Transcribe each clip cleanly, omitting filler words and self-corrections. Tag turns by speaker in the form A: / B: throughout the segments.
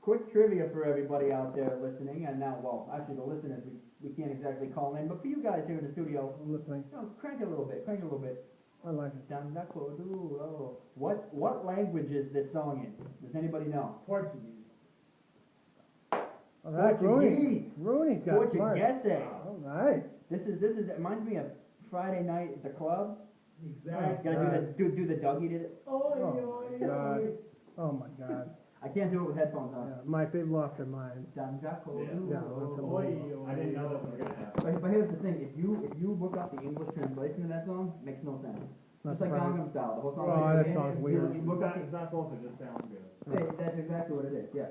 A: quick trivia for everybody out there listening, and now, well, actually the listeners, we can't exactly call in, but for you guys here in the studio,
B: I'm listening.
A: crank it a little bit, crank it a little bit.
B: I like it.
A: What language is this song in? Does anybody know?
C: Portuguese.
B: All right, Rooney.
A: Portuguese.
B: Rooney's got smart.
A: Portuguese.
B: All right.
A: This it reminds me of Friday night at the club.
C: Exactly.
A: Gotta do the Dougie did it.
B: Oh my God. Oh my God.
A: I can't do it with headphones on.
B: Yeah, my they've lost their minds.
C: Yeah. I didn't know that was gonna happen.
A: But here's the thing: if you look up the English translation of that song, it makes no sense.
B: That's
A: Just like
B: right.
A: Gangnam Style, the whole song.
B: Oh, that song's weird.
A: You look up.
C: It's not supposed to just sound good.
A: Hey, that's exactly what it is. Yeah.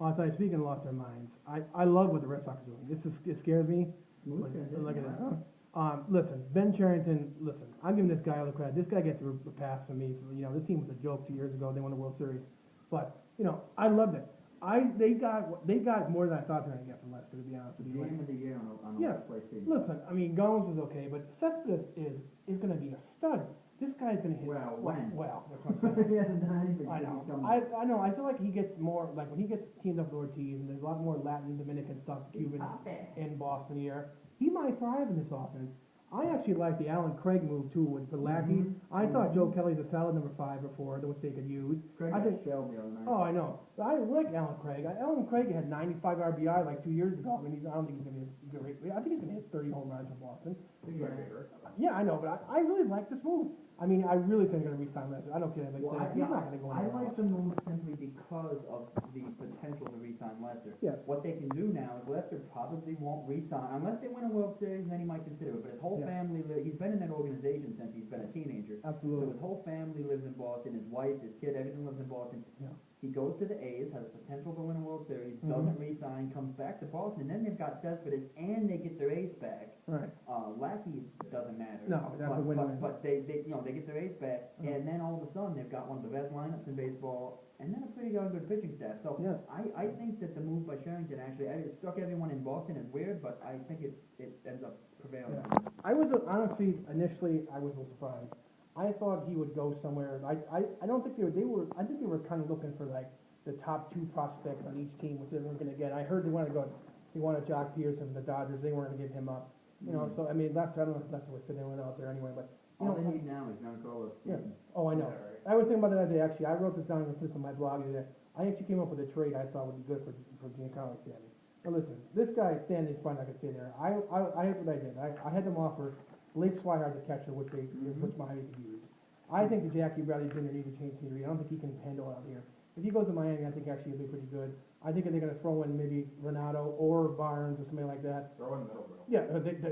B: Oh, I thought you speaking of lost their minds. I love what the Red Sox are doing. It scares me.
A: Smooth transition.
B: Look at that. Listen, Ben Cherington. Listen, I'm giving this guy all the credit. This guy gets a pass from me. This team was a joke 2 years ago. They won the World Series, but I loved it. They got more than I thought they were gonna get from Lester. To be honest with you.
A: Game of the year on a
B: Yeah.
A: last place team.
B: Listen, I mean, Gomes was okay, but Cespedes is gonna be a stud. This guy's gonna hit.
A: Well, when?
B: Well, that's what I'm saying.
A: He hasn't done anything.
B: I
A: since
B: know.
A: he's come
B: I know. I feel like he gets more like when he gets teamed up with Ortiz, and there's a lot more Latin, Dominican stuff, Cuban in Boston here. He might thrive in this offense. I actually like the Alan Craig move too with the Lackey. I thought Joe Kelly's a solid number 5 or 4, which they could use.
A: Craig
B: I
A: got
B: think.
A: shelled the other night.
B: Oh, I know. But I like Alan Craig. Alan Craig had 95 RBI like 2 years ago. I mean, I don't think he's gonna be a great. I think he's gonna hit 30 home runs from Boston. Yeah, I know, but I really like this move. I mean, I really think they're going to re-sign Lester. I don't care. Like,
A: Well,
B: he's not going to go
A: I
B: anywhere
A: like
B: else.
A: the move simply because of the potential to re-sign Lester.
B: Yes.
A: What they can do now is Lester probably won't re-sign unless they win a World Series. Then he might consider it. But his whole
B: Yeah.
A: family, he's been in that organization since he's been a teenager. So
B: Absolutely.
A: his whole family lives in Boston. His wife, his kid, everything lives in Boston.
B: Yeah.
A: He goes to the A's, has potential to win a World Series,
B: Mhm.
A: doesn't re-sign, comes back to Boston, and then they've got Cespedes, and they get their ace back.
B: Right.
A: Lackey doesn't matter.
B: No, that's a win-win.
A: But they get their ace back,
B: Mhm.
A: and then all of a sudden they've got one of the best lineups in baseball, and then a pretty darn good pitching staff. So
B: Yes.
A: I think that the move by Sherrington actually it struck everyone in Boston as weird, but I think it ends up prevailing.
B: Yeah. I was honestly initially I was a little surprised. I thought he would go somewhere. I don't think they were. I think they were kind of looking for like the top 2 prospects on each team, which they weren't going to get. I heard they wanted to go. They wanted Jock Peterson, the Dodgers. They weren't going to give him up. So I mean, Lester. I don't know if Lester was fitting in out there anyway, but
A: All they need now is Giancarlo
B: Yeah.
A: Stanton.
B: Oh, I know. I was thinking about that today, actually. I wrote this down and put this on my blog the other day. I actually came up with a trade I thought would be good for Giancarlo Stanton. But listen, this guy, Stanton's probably not going to stay there. I here's what I did. I had them offer Blake Swihart, the catcher, which Miami could use. I think that Jackie Bradley Jr. needs to change scenery. I don't think he can handle it out here. If he goes to Miami, I think actually he'll be pretty good. I think they're going to throw in maybe Renato or Barnes or something like that.
C: Throw in Middlebrook.
B: Yeah,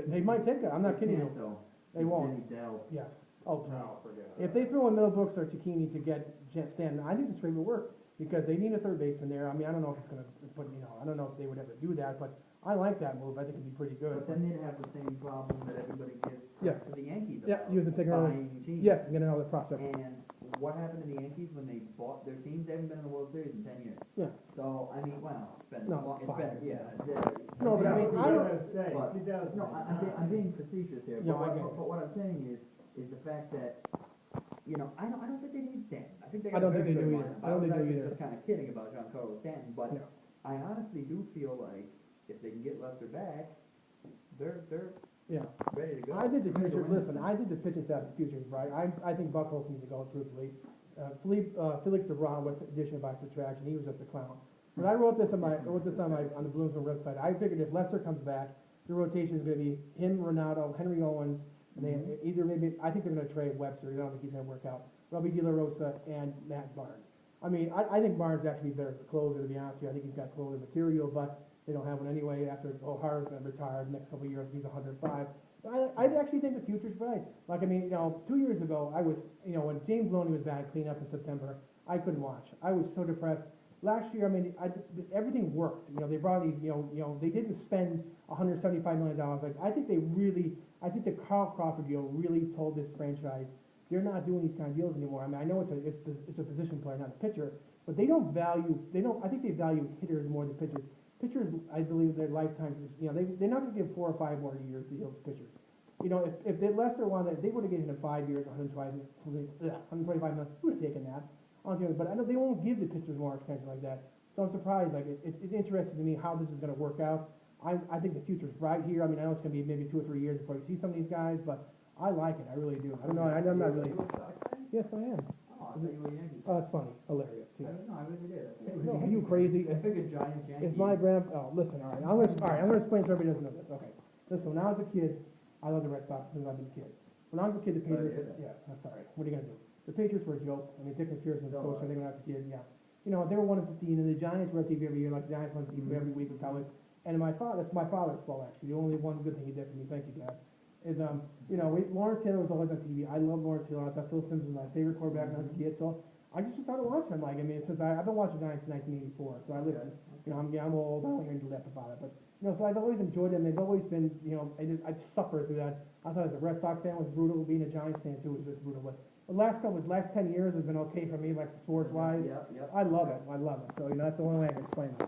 B: they might take that. I'm not kidding you.
A: Can't, though.
B: They won't.
A: Jimmy Dell.
B: Yes. Oh, please.
C: No, forget it.
B: If they throw in Middlebrooks or Cicchini to get Stanton, I think the trade will work because they need a third baseman there. I mean, I don't know if it's going to put, I don't know if they would ever do that, but I like that move. I think it'd be pretty good.
A: But then they'd have the same problem that everybody gives
B: Yes.
A: to the Yankees.
B: Yeah,
A: about
B: using technology.
A: buying teams.
B: Yes, get another prospect.
A: And what happened to the Yankees when they bought their teams? They haven't been in the World Series in 10 years.
B: Yeah.
A: So, I mean, well, it's been,
B: No,
A: it's been,
B: 5.
A: yeah.
B: No, but I mean, I don't.
A: But, no, I'm being facetious here.
B: No,
A: but,
B: I get it.
A: but what I'm saying is the fact that, I don't think they need Stanton. I think they
B: I
A: got
B: don't
A: a
B: think
A: very
B: they
A: good
B: do
A: lineup.
B: either. I don't think they do
A: was
B: either.
A: just kind of kidding about Giancarlo Stanton, but
B: Yeah.
A: I honestly do feel like if they can get Lester back, they're
B: Yeah.
A: ready to go.
B: I did the
A: Ready to
B: futures.
A: win.
B: Listen, I did the pitching staff futures, right? I think Buckholz needs to go truthfully. Felix DeBron was addition by subtraction. He was just a clown. But I wrote this on the Bloomsburg website. I figured if Lester comes back, the rotation is going to be him, Renato, Henry Owens, and they either maybe I think they're going to trade Webster. I don't think he's going to work out. Robbie De La Rosa and Matt Barnes. I mean, I think Barnes actually better as a closer, to be honest with you. I think he's got closer material, but they don't have one anyway. After O'Hara's going to retire the next couple of years, he's 105. I actually think the future's bright. Like, I mean, 2 years ago, I was, when James Loney was back clean up in September, I couldn't watch. I was so depressed. Last year, I mean, everything worked. They brought these, they didn't spend $175 million. Like, I think the Carl Crawford deal really told this franchise they're not doing these kind of deals anymore. I mean, I know it's a position player, not a pitcher, but I think they value hitters more than pitchers. Pitchers, I believe their lifetime, they're not going to give 4 or 5 more years to deals to pitchers. If Lester wanted, they would have given him 5 years, 125 million. Who would have taken that? But I know they won't give the pitchers more extension like that. So I'm surprised, like, it's interesting to me how this is gonna work out. I think the future's bright here, I mean, I know it's gonna be maybe 2 or 3 years before you see some of these guys, but I like it, I really do. I don't know, I'm not really,
A: You a Sox fan?
B: yes, I am.
A: Oh, I thought you were a Yankees.
B: Oh, it's funny, hilarious,
A: I
B: too.
A: don't know, I really did.
B: No, are you crazy?
A: I figured Giants, Yankees.
B: If my oh, listen, all right, I'm gonna explain so everybody doesn't know this, okay. Listen, when I was a kid, I loved the Red Sox since I've been a kid. When I was a kid, the
A: Sorry to
B: Patriots,
A: hear that.
B: yeah, I'm sorry, what are you gonna do? The Patriots were a joke, I mean, Dick McPherson was
A: So,
B: coach, I think when I was a kid, yeah. You know, they were 1-15, and the Giants were on TV every year, like the Giants were on TV every week in college. And that's my father's fault, actually, the only one good thing he did for me, thank you, Dad, is, you know, Lawrence Taylor was always on TV, I love Lawrence Taylor, I thought Phil Simms was my favorite quarterback when I was a kid, so I just started watching, like, I mean, since I've been watching Giants since 1984, so I listened, you know, I'm old, I don't hear any left about it, but, you know, so I've always enjoyed them, they've always been, you know, I suffered through that. I thought as a Red Sox fan was brutal, being a Giants fan too was just brutal, but the last 10 years has been okay for me, like sports-wise.
A: Yep.
B: I love it, so, you know, that's the only way I can explain it.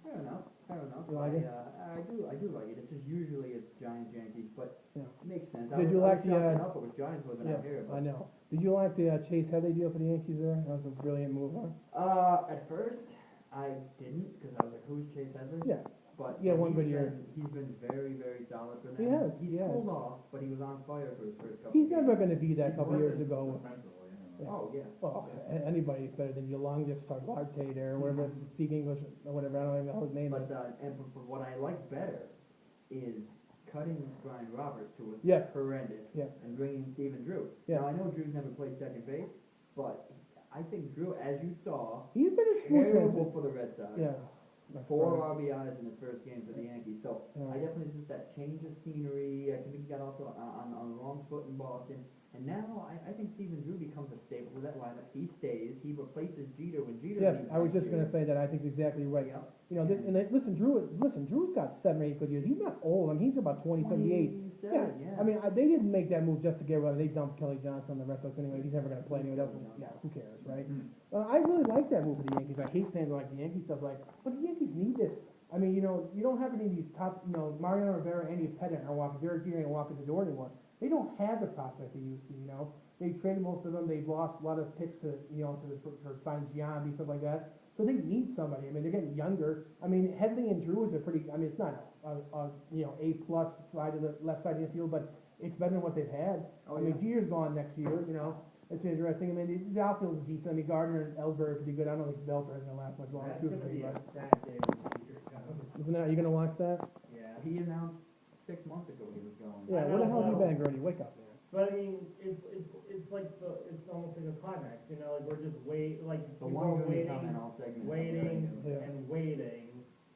A: Fair enough.
B: You like it?
A: I do like it. It's just usually it's Giants, Yankees, but
B: Yeah.
A: it makes sense.
B: Did you like the,
A: enough it was Giants wasn't out here,
B: I
A: but.
B: know. Did you like the Chase Headley deal for the Yankees there? That was a brilliant move, huh?
A: At first, I didn't, because I was like, who's Chase Headley?
B: Yeah,
A: But
B: Yeah, one good year.
A: He's been very, very solid for them.
B: He has,
A: He's
B: he has.
A: cooled off, but he was on fire for his first couple.
B: he's
A: games.
B: never gonna be that couple years ago.
C: Defensively,
B: Yeah.
A: Oh, yeah.
B: Well, anybody's better than Yolanda Sarvarte there, whatever, speak English or whatever, I don't even know how his name is.
A: But, and for what I like better is cutting Brian Roberts, who was
B: Yes.
A: horrendous,
B: Yes,
A: and bringing Steven Drew.
B: Yes.
A: Now, I know Drew's never played second base, but I think Drew, as you saw,
B: he's been a smooth
A: terrible
B: transition.
A: for the Red Sox.
B: Yeah. That's
A: 4
B: right.
A: RBIs in his first game for the Yankees, so
B: Yeah.
A: I definitely just that change of scenery. I think he got off on the wrong foot in Boston, and now I think Steven Drew becomes a staple of that lineup. He stays, he replaces Jeter when Jeter
B: Yes,
A: leaves
B: I was
A: next
B: just
A: year.
B: gonna say that, I think exactly right.
A: Yeah.
B: You know, listen, Drew's got 7 or 8 good years, he's not old, I mean, he's about 28.
A: 27, yeah.
B: I mean, they didn't make that move just to get rid of, they dumped Kelly Johnson on the Red Sox anyway, he's never gonna play anyway, yeah, who cares, right? I really like that move for the Yankees, I hate saying like the Yankee stuff, like, but the Yankees need this. I mean, you know, you don't have any of these top, you know, Mariano Rivera, Andy Pettit are walking, Derek Jeter ain't walking the door anymore. They don't have the prospects they used to, you know. They traded most of them, they've lost a lot of picks to, you know, for signing Giambi, stuff like that. So they need somebody, I mean, they're getting younger. I mean, Headley and Drew is a pretty, I mean, it's not you know, A+ side of the left side of the field, but it's better than what they've had.
A: Oh,
B: I mean,
A: yeah.
B: Jeter's gone next year, you know. It's interesting. I mean, the outfield is decent. I mean, Gardner and Ellsbury are pretty good. I don't think Belter is gonna last much longer, too, but isn't that, are you gonna watch that?
A: Yeah, he announced 6 months ago he was going.
B: Yeah, where the hell have you been, Gertie? Wake up, man.
D: But I mean, it's like it's almost like a climax, you know, like we're just like
A: The
D: people
A: one
D: are
A: good
D: waiting,
A: comment all segment.
D: waiting,
B: Yeah.
D: and waiting,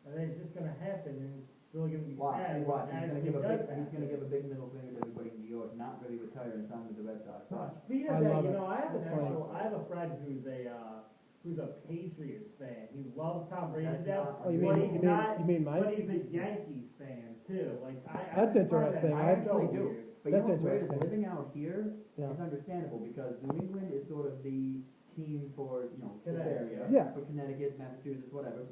D: and then it's just gonna happen, and it's really gonna be
A: Watch,
D: sad
A: watch,
D: when
A: he's
D: it
A: gonna
D: actually
A: give a big,
D: does
A: he's gonna give
D: happen.
A: a big middle finger to everybody in New York, not really retire and sign with the Red Sox. Watch.
D: Speaking
B: I
D: of that,
B: love
D: you
B: it.
D: know, I have
B: That's
D: a friend who's a Patriots fan. He loves Tom Brady to
A: That's
D: death,
A: not-
B: Oh, you
D: but
B: mean,
D: he's not.
B: you mean
D: But
B: Mike?
D: he's a Yankees fan too. Like I
B: That's
D: just find
B: interesting.
D: that
B: I
D: so
A: actually do.
D: weird.
A: But you know
B: That's
A: what's weird is
B: interesting.
A: living out here,
B: Yeah.
A: it's understandable because New England is sort of the team for, you know, this
D: Connecticut.
A: area.
B: Yeah.
A: For Connecticut, Massachusetts, whatever.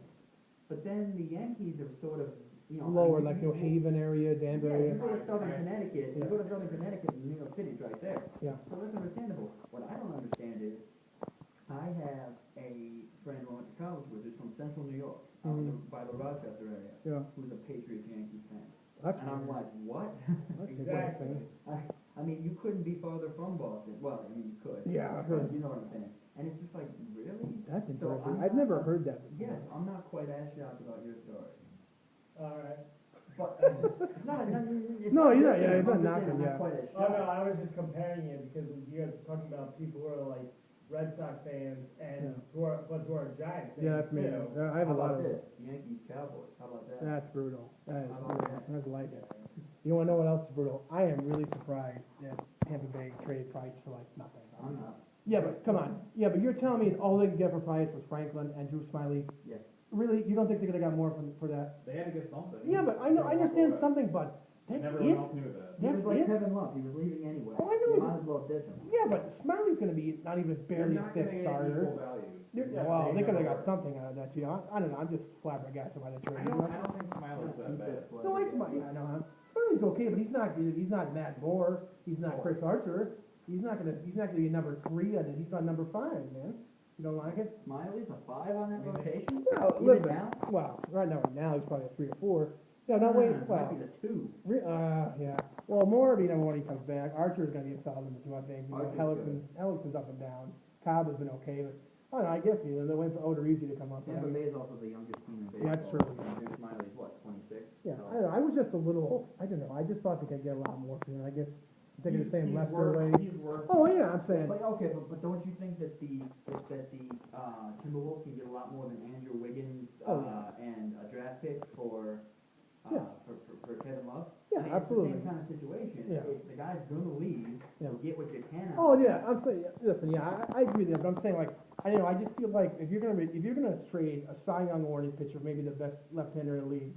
A: But then the Yankees are sort of, you know.
B: Lower,
A: I mean,
B: like
A: you-
B: New Haven area,
A: Yeah,
B: Danbury.
A: you go to southern
D: Right.
A: Connecticut, you
B: Yeah.
A: go to southern Connecticut, and New York City's right there.
B: Yeah.
A: So that's understandable. What I don't understand is, I have a friend who I went to college with, who's from central New York, out in
B: Mhm.
A: by the Rochester area,
B: Yeah,
A: who's a Patriots Yankees fan.
B: that's
A: And I'm
B: weird.
A: like, what?
B: That's
D: Exactly.
B: interesting.
A: I mean, you couldn't be farther from Boston. Well, I mean, you could.
B: Yeah, I've
A: but
B: heard.
A: You know what I'm saying? And it's just like, really?
B: That's
A: So
B: interesting.
A: I'm
B: I've
A: not-
B: never heard that before.
A: Yes, I'm not quite as shocked about your story.
D: All right.
A: But, no, it's
B: No,
A: not
B: you're not-
A: good.
B: yeah,
A: I'm
B: it's not
A: just saying
B: knocking,
A: I'm
B: yeah.
A: not quite as
D: Oh no,
A: shocked.
D: I was just comparing it because you guys were talking about people who are like Red Sox fans and
B: Yeah.
D: who are Giants fans
B: Yeah, that's me.
D: too.
B: Yeah, I have a
A: How
B: lot
A: about
B: of.
A: this? Yankees, Cowboys, how about that?
B: That's brutal. That is
A: How about
B: brutal.
A: that?
B: That's like it. You wanna know what else is brutal? I am really surprised that Tampa Bay traded Price for like nothing.
A: I'm not.
B: Yeah, but come on. Yeah, but you're telling me all they could get for Price was Franklin and Drew Smiley?
A: Yes.
B: Really? You don't think they could have got more for that?
C: They had to get something.
B: Yeah, but I know, I understand something, but that's
C: And everyone
B: it?
C: else knew that.
A: He was
B: That's
A: like
B: it?
A: Kevin Love, he was leaving anyway.
B: Oh, I know
A: You
B: he
A: might
B: was-
A: as well ditch him.
B: Yeah, but Smiley's gonna be not even barely a fifth starter. Well, they could have got something out of that, too. I don't know, I'm just flabbergasted by the trade.
C: I don't think Smiley's that bad.
B: No, I Smiley, I know, huh? Smiley's okay, but he's not Matt Moore, he's not Chris Archer, he's not gonna be number 3, and he's not number 5, man. You don't like it?
A: Smiley's a 5 on that rotation?
B: Well,
A: Even
B: listen,
A: now?
B: well, right now he's probably a 3 or 4. Yeah,
A: No,
B: not wait,
A: it
B: well,
A: might be the 2.
B: yeah. Well, more, you know, when he comes back, Archer's gonna be a solid number 2, I think. You know,
A: Archer's
B: Hellickson's up and down. Cobb has been okay, but, I don't know, I guess, you know, they're waiting for Odorizzi to come up.
A: Tampa Bay is also the youngest team in baseball.
B: Yeah, that's true.
A: And Drew Smiley's what, 26?
B: Yeah,
A: So-
B: I don't know, I was just a little, I don't know, I just thought they could get a lot more for him, I guess, I'm thinking the same
C: He's
B: Lester
C: worked-
B: way.
C: He's worked.
B: Oh, yeah, I'm saying,
A: But, okay, but don't you think that the Timberwolves can get a lot more than Andrew Wiggins,
B: Oh, yeah.
A: and a draft pick for,
B: Yeah.
A: for Kevin Love?
B: Yeah,
A: I mean,
B: absolutely.
A: It's the same kind of situation.
B: Yeah.
A: If the guy's gonna leave,
B: Yeah.
A: so get what you can out
B: oh,
A: of him.
B: yeah, I'm saying, listen, yeah, I agree with that, but I'm saying, like, I don't know, I just feel like, if you're gonna trade a Cy Young awarded pitcher, maybe the best left-hander in the league,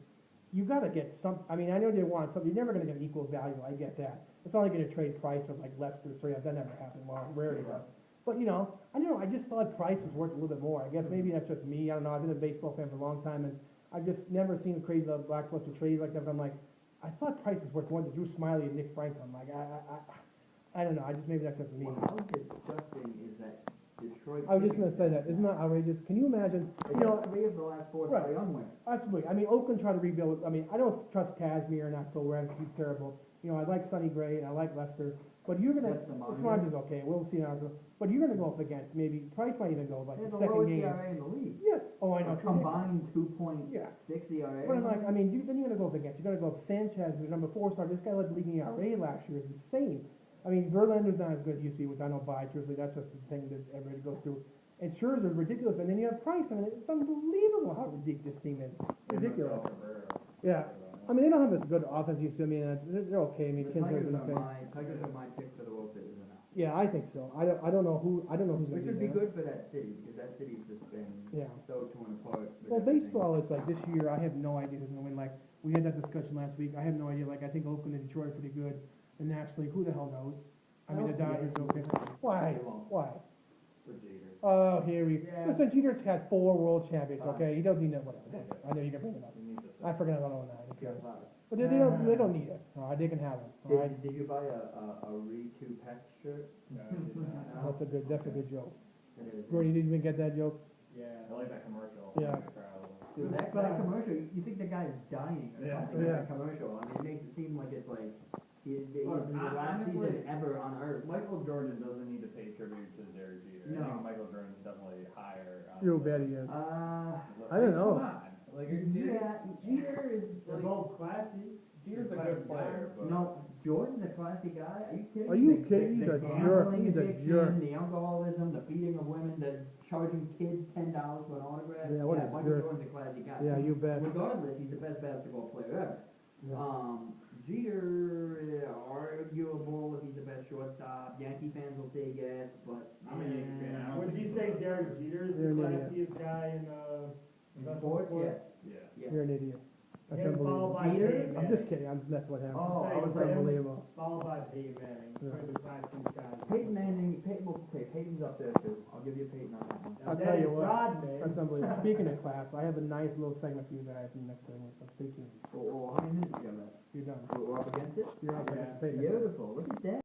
B: you gotta get some, I mean, I know they want something, you're never gonna get equal value, I get that. It's not like gonna trade Price or like Lester, so yeah, that never happened, well, rarely does. But, you know, I don't know, I just thought Price was worth a little bit more, I guess maybe that's just me, I don't know, I've been a baseball fan for a long time, and I've just never seen crazy blockbuster trades like that, but I'm like, I thought Price was worth more than Drew Smiley and Nick Franklin, like, I don't know, maybe that's just me.
A: Well, how disgusting is that Detroit?
B: I was just gonna say that, isn't that outrageous? Can you imagine,
A: They
B: you know,
A: got 3 of the last 4
B: Right.
A: Cy Young winners.
B: absolutely, I mean, Oakland tried to rebuild, I mean, I don't trust Kazmir, not so rare, he's terrible. You know, I like Sonny Gray, and I like Lester, but you're gonna,
A: That's the monitor.
B: Swan's is okay, we'll see how it goes. But you're gonna go up against, maybe, Price might even go like
A: They have
B: the
A: the
B: second
A: lowest
B: game.
A: ERA in the league.
B: Yes, oh, I know,
A: A
B: it's ridiculous.
A: combined 2.6
B: Yeah.
A: ERA.
B: But I'm like, I mean, then you're gonna go up against, you're gonna go up Sanchez, the number 4 star, this guy led the league in ERA last year, it's insane. I mean, Verlander's not as good as you see, which I don't buy, truthfully, that's just the thing that everybody goes through. And Scherzer's ridiculous, and then you have Price, I mean, it's unbelievable how ridiculous this team is, ridiculous. Yeah. I mean, they don't have as good offense used to, I mean, they're okay, I mean,
A: The
B: Kinsler's
A: Tigers
B: been
A: are
B: okay.
A: Tigers are my pick for the World Series now.
B: Yeah, I think so, I don't know who's
A: Which
B: gonna
A: would
B: be
A: be
B: there.
A: good for that city, because that city's just been
B: Yeah.
A: so torn apart. with
B: Well,
A: everything.
B: baseball is like, this year, I have no idea who's gonna win, like, we had that discussion last week, I have no idea, like, I think Oakland and Detroit are pretty good, and nationally, who the hell knows? I mean, the Dodgers, okay, why,
A: They won't.
B: why?
C: For Jeter.
B: Oh, here we,
A: Yeah.
B: listen, Jeter's had 4 world champions,
A: Fine.
B: okay, he doesn't need that, whatever, I know you're gonna bring it up.
C: He needs a
B: I forgot about 09, who cares?
A: About it.
B: But they don't need it, alright, they can have it, alright?
A: Did you buy a Re2 Pet shirt?
C: No, he did not.
A: No?
B: That's a good joke.
A: It is.
B: Gordy, did you even get that joke?
C: Yeah, I like that commercial.
B: Yeah.
A: Dude, that commercial, you think the guy is dying or
C: Yeah.
A: something in
B: Yeah.
A: that commercial. I mean, it makes it seem like it's like, he is the
C: Look,
A: last
C: honestly,
A: season ever on Earth.
C: Michael Jordan doesn't need to pay tribute to Derek Jeter. I
A: No.
C: think Michael Jordan's definitely higher.
B: You're bad again.
A: Uh,
B: I don't know.
C: Come on. Like,
A: yeah, Jeter is,
D: They're both classy.
C: Jeter's a good player, but.
A: no, Jordan's a classy guy. Are you kidding?
B: Are you
A: The-
B: kidding?
A: the
B: He's a jerk.
A: gambling
B: He's a
A: addiction,
B: jerk.
A: The alcoholism, the beating of women, the charging kids $10 for an autograph.
B: Yeah, what a
A: Michael
B: jerk.
A: Jordan's a classy guy.
B: Yeah, you bet.
A: Regardless, he's the best basketball player ever.
B: Yeah.
A: Jeter, arguable if he's the best shortstop. Yankee fans will say yes, but.
C: I'm a Yankee fan. I don't
D: Would you
C: think
D: say
C: so.
D: Derek Jeter is
B: You're
D: the
B: an idiot.
D: classiest guy in,
A: In sports, yes,
C: Yeah.
A: yes.
B: You're an idiot. That's
D: Him followed
B: unbelievable.
D: by
A: Jeter?
D: Peyton
B: I'm just
D: Manning.
B: kidding, that's what happened.
A: Oh, I was
B: It's
A: like,
B: unbelievable.
D: Followed by Peyton Manning,
B: Yeah.
D: probably the classiest guy.
A: Peyton Manning, Peyton's up there too. I'll give you Peyton on that one.
B: I'll tell you
D: Dennis
B: what,
D: Rodman.
B: that's unbelievable. Speaking of class, I have a nice little segment for you guys in the next segment, so stay tuned.
A: Well, how many minutes do you have left?
B: You're done.
A: We're up against it?
B: You're up,
C: Yeah.
B: participate.
A: Beautiful, look at that.